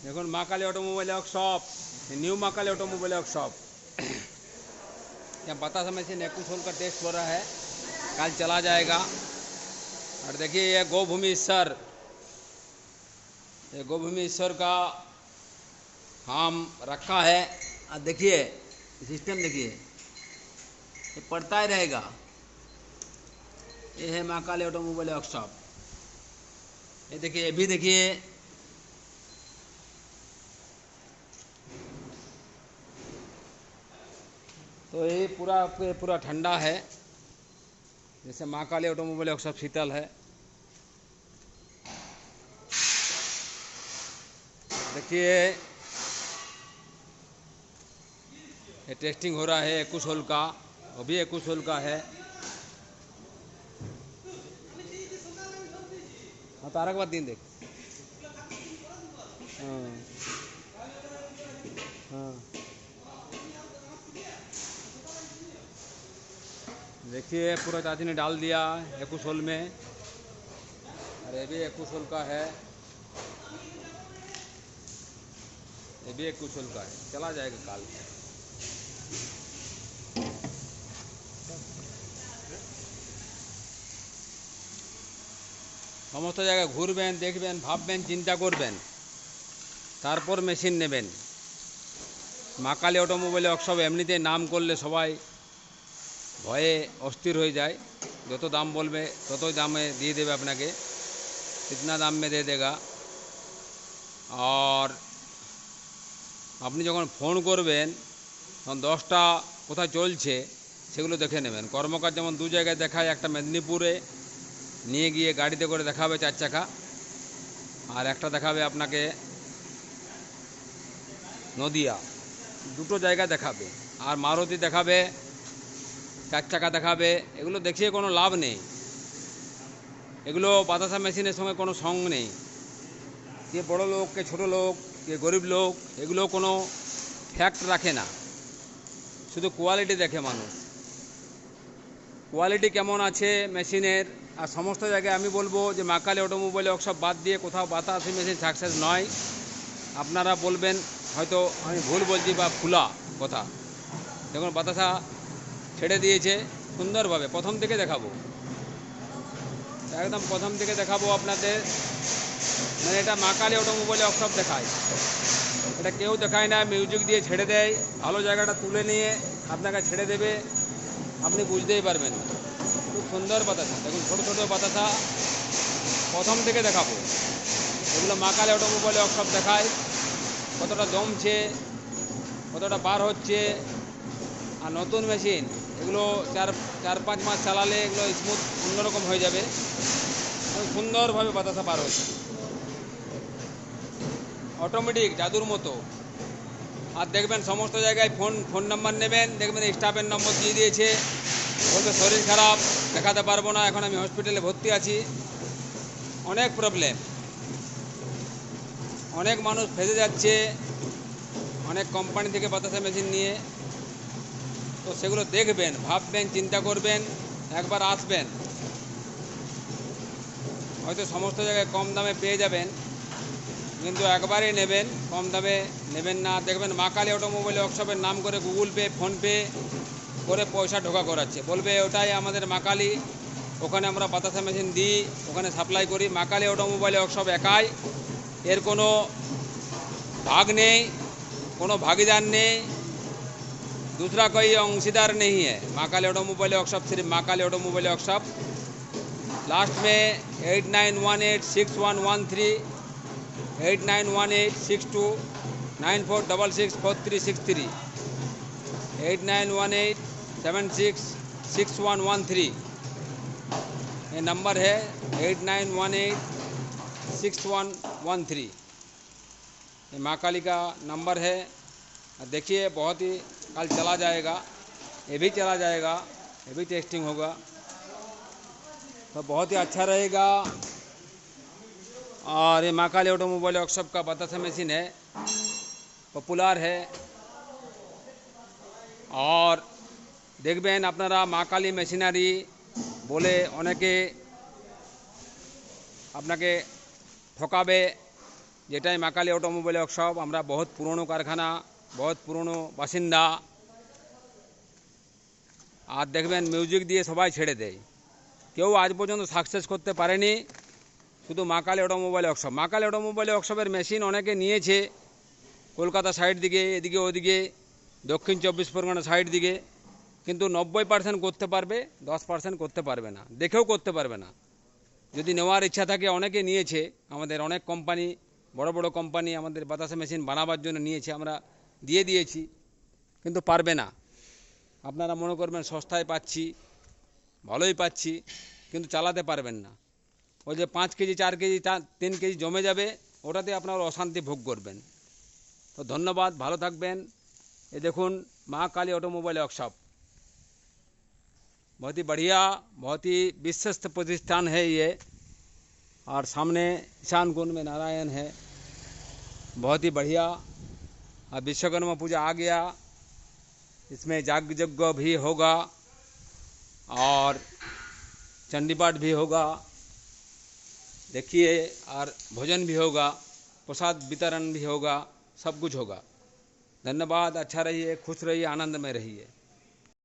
देखो माँ काली automobile workshop, new माँ काली ऑटोमोबाइल वर्कशॉप। यहाँ बतासा मशीन एकुशोल का टेस्ट हो रहा है, कल चला जाएगा। और देखिए ये गोभूमि ईश्वर, ये गोभूमि ईश्वर का हम रखा है। और देखिए सिस्टम, देखिए ये पड़ता ही रहेगा। ये है माँ काली ऑटोमोबाइल वर्कशॉप। ये देखिए, ये भी देखिए, तो ये पूरा ठंडा है, जैसे माँ काली ऑटोमोबाइल वर्कशॉप शीतल है। देखिए ये टेस्टिंग हो रहा है एकुशोल का, वो भी एकुशोल का है। हाँ तारक बाद दिन देख। हाँ हाँ, देखिए पूरा चाची ने डाल दिया एकुशोल में। और ये भी एकुशोल का है, ये भी एकुशोल का है, चला जाएगा काल। समस्त জায়গায় ঘুরবেন, দেখবেন, ভাববেন, চিন্তা করবেন, তারপর মেশিন নেবেন। মা কালী অটোমোবাইল ওয়ার্কশপ এমনিতে নাম করলে সবাই ভয়ে অস্থির হয়ে যায়। যত দাম বলবে ততই দামে দিয়ে দেবে আপনাকে, कितना দাম में दे देगा। আর আপনি যখন ফোন করবেন তখন 10টা কোথায় চলছে সেগুলো দেখে নেবেন। কর্মকার যেমন দু জায়গায় দেখায়, একটা মেদিনীপুরে নিয়ে গিয়ে গাড়িতে করে দেখাবে 4 চাকা, আর একটা দেখাবে আপনাকে নদিয়া, দুটো জায়গা দেখাবে। আর মারুতি দেখাবে 4 চাকা দেখাবে। এগুলো দেখিয়ে কোনো লাভ নেই, এগুলো বাতাসা মেশিনের সঙ্গে কোনো সঙ্গ নেই। কে বড় লোক, কে ছোটো লোক, কে গরিব লোক, এগুলো কোনো ফ্যাক্ট রাখে না, শুধু কোয়ালিটি দেখে মানুষ। কোয়ালিটি কেমন আছে মেশিনের। আর সমস্ত জায়গায় আমি বলবো যে মা কালী অটোমোবাইল ওয়ার্কশপ বাদ দিয়ে কোথাও বাতাসা মেশিন সাকসেস নয়। আপনারা বলবেন হয়তো আমি ভুল বলছি বা ভুলা কথা। দেখুন বাতাসা ছেড়ে দিয়েছে সুন্দরভাবে, প্রথম থেকে দেখাবো, একদম প্রথম থেকে দেখাবো আপনাদের। মানে এটা মা কালী অটোমোবাইল ওয়ার্কশপ দেখায়, এটা কেউ দেখায় না। মিউজিক দিয়ে ছেড়ে দেয়, ভালো জায়গাটা তুলে নিয়ে আপনাকে ছেড়ে দেবে, আপনি বুঝতেই পারবেন না। খুব সুন্দর বাতাসা, দেখুন ছোটো ছোটো বাতাসা প্রথম থেকে দেখাবো। এগুলো মা কালী অটোমোবাইল ওয়ার্কশপ দেখায় কতটা জমছে, কতটা বার হচ্ছে। আর নতুন মেশিন এগুলো 4-5 মাস চালালে এগুলো স্মুথ অন্যরকম হয়ে যাবে, সুন্দরভাবে বাতাসা বার হচ্ছে, অটোমেটিক জাদুর মতো। আর দেখবেন সমস্ত জায়গায় ফোন নাম্বার নেবেন, দেখবেন স্টাফের নম্বর দিয়ে দিয়েছে, বলতে শরীর খারাপ, দেখাতে পারবো না, এখন আমি হসপিটালে ভর্তি আছি। অনেক প্রবলেম, অনেক মানুষ ফেঁসে যাচ্ছে অনেক কোম্পানি থেকে বাতাসা মেশিন নিয়ে। তো সেগুলো দেখবেন, ভাববেন, চিন্তা করবেন, একবার আসবেন। হয়তো সমস্ত জায়গায় কম দামে পেয়ে যাবেন, কিন্তু একবারই নেবেন, কম দামে নেবেন না। দেখবেন মা কালী অটোমোবাইল ওয়ার্কশপের নাম করে গুগল পে, ফোনপে করে পয়সা ঢোকা করাচ্ছে, বলবে ওটাই আমাদের মা কালী, ওখানে আমরা বাতাসা মেশিন দিই, ওখানে সাপ্লাই করি। মা কালী অটোমোবাইল ওয়ার্কশপ একাই, এর কোনো भाग नहीं, कोनो भागीदार नहीं, दूसरा कोई अंशीदार नहीं है। माँ काली ऑटोमोबाइल वर्कशॉप सिर्फ माँ काली ऑटोमोबाइल वर्कशॉप। लास्ट में 89186113, 89186294664363, 8918766113 ये नंबर है, 89186113 ये माँ काली का नंबर है। देखिए बहुत ही कल चला जाएगा, ये भी चला जाएगा, ये भी टेस्टिंग होगा, तो बहुत ही अच्छा रहेगा। और ये माँ काली ऑटोमोबाइल वर्कशॉप का बातासा मशीन है, पॉपुलर है। और देखবেন আপনারা মা কালী মেশিনারি বলে অনেকে আপনাকে ঠকাবে, যেটাই মা কালী অটোমোবাইল ওয়ার্কশপ। আমরা বহুত পুরনো কারখানা, বহুত পুরনো বাসিন্দা। আর দেখবেন মিউজিক দিয়ে সবাই ছেড়ে দেয়, কেউ আজ পর্যন্ত সাকসেস করতে পারেনি, শুধু মা কালী অটোমোবাইল ওয়ার্কশপ। মা কালী অটোমোবাইল ওয়ার্কশপের মেশিন অনেকে নিয়েছে কলকাতা সাইড দিকে, এদিকে ওদিকে, দক্ষিণ 24 পরগনা সাইড দিকে, কিন্তু 90% করতে পারবে, 10% করতে পারবে না, দেখেও করতে পারবে না। যদি নেওয়ার ইচ্ছা থাকে, অনেকে নিয়েছে, আমাদের অনেক কোম্পানি, বড় বড় কোম্পানি আমাদের বাতাসা মেশিন বানাবার জন্য নিয়েছে, আমরা দিয়ে দিয়েছি, কিন্তু পারবে না। আপনারা মনে করবেন সস্তায় পাচ্ছি, ভালোই পাচ্ছি, কিন্তু চালাতে পারবেন না। ওই যে 5 কেজি 4 কেজি 3 কেজি জমে যাবে, ওটাতে আপনারা অশান্তি ভোগ করবেন। তো ধন্যবাদ, ভালো থাকবেন। ये দেখুন মা काली ऑटोमोबाइल वर्कशॉप, बहुत ही बढ़िया, बहुत ही विश्वस्त प्रतिष्ठान है ये। और सामने ईशान कुंड में नारायण है, बहुत ही बढ़िया। अब विश्वकर्मा पूजा आ गया, इसमें यज्ञ भी होगा और चंडी पाठ भी होगा, देखिए, और भोजन भी होगा, प्रसाद वितरण भी होगा, सब कुछ होगा। धन्यवाद, अच्छा रहिए, खुश रहिए, आनंद में रहिए।